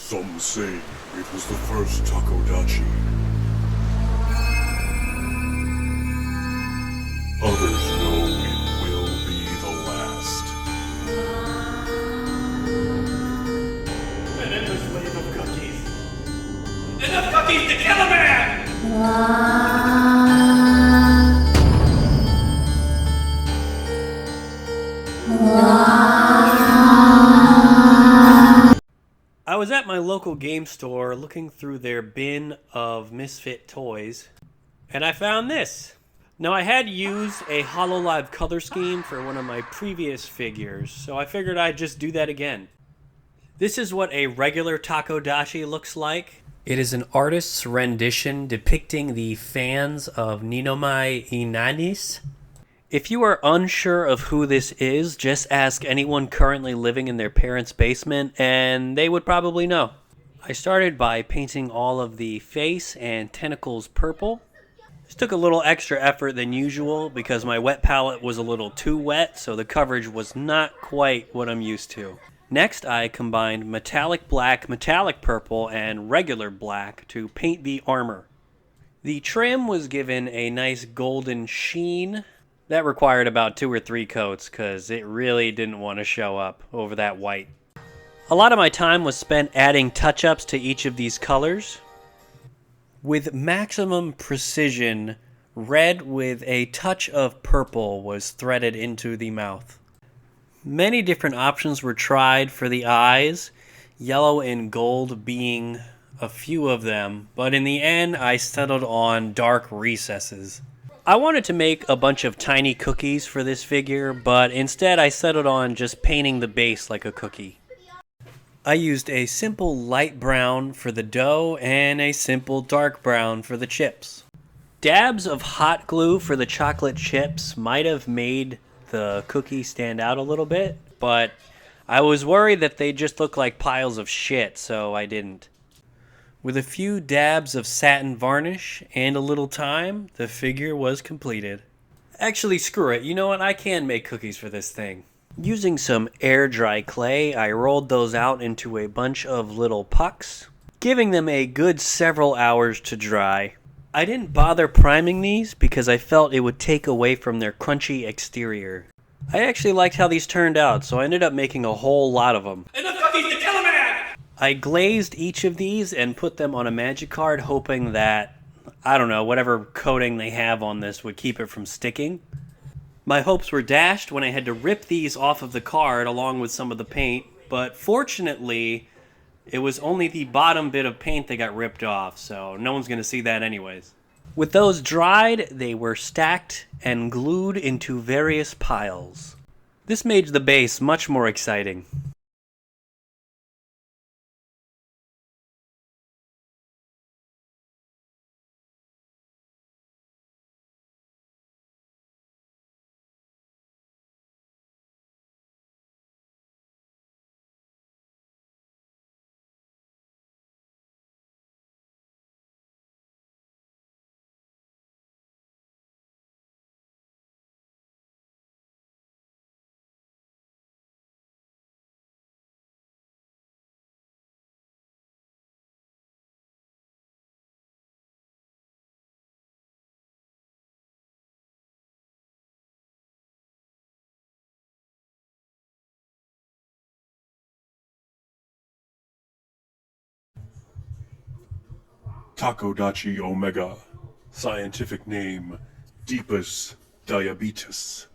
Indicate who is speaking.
Speaker 1: Some say it was the first Takodachi. Others know it will be the last.
Speaker 2: An endless wave of cookies. Enough cookies to kill a man! I was at my local game store looking through their bin of misfit toys, and I found this. Now, I had used a HoloLive color scheme for one of my previous figures, so I figured I'd just do that again. This is what a regular Takodachi looks like. It is an artist's rendition depicting the fans of Ninomai Inanis. If you are unsure of who this is, just ask anyone currently living in their parents' basement, and they would probably know. I started by painting all of the face and tentacles purple. This took a little extra effort than usual because my wet palette was a little too wet, so the coverage was not quite what I'm used to. Next, I combined metallic black, metallic purple, and regular black to paint the armor. The trim was given a nice golden sheen. That required about 2 or 3 coats because it really didn't want to show up over that white. A lot of my time was spent adding touch-ups to each of these colors. With maximum precision, red with a touch of purple was threaded into the mouth. Many different options were tried for the eyes, yellow and gold being a few of them, but in the end I settled on dark recesses. I wanted to make a bunch of tiny cookies for this figure, but instead I settled on just painting the base like a cookie. I used a simple light brown for the dough and a simple dark brown for the chips. Dabs of hot glue for the chocolate chips might have made the cookie stand out a little bit, but I was worried that they just looked like piles of shit, so I didn't. With a few dabs of satin varnish and a little time, the figure was completed. Actually, screw it. You know what? I can make cookies for this thing. Using some air dry clay, I rolled those out into a bunch of little pucks, giving them a good several hours to dry. I didn't bother priming these because I felt it would take away from their crunchy exterior. I actually liked how these turned out, so I ended up making a whole lot of them. Enough cookies to kill a man! I glazed each of these and put them on a magic card, hoping that, I don't know, whatever coating they have on this would keep it from sticking. My hopes were dashed when I had to rip these off of the card along with some of the paint, but fortunately, it was only the bottom bit of paint that got ripped off, so no one's going to see that anyways. With those dried, they were stacked and glued into various piles. This made the base much more exciting.
Speaker 1: Takodachi Omega. Scientific name, Deepus diabetes.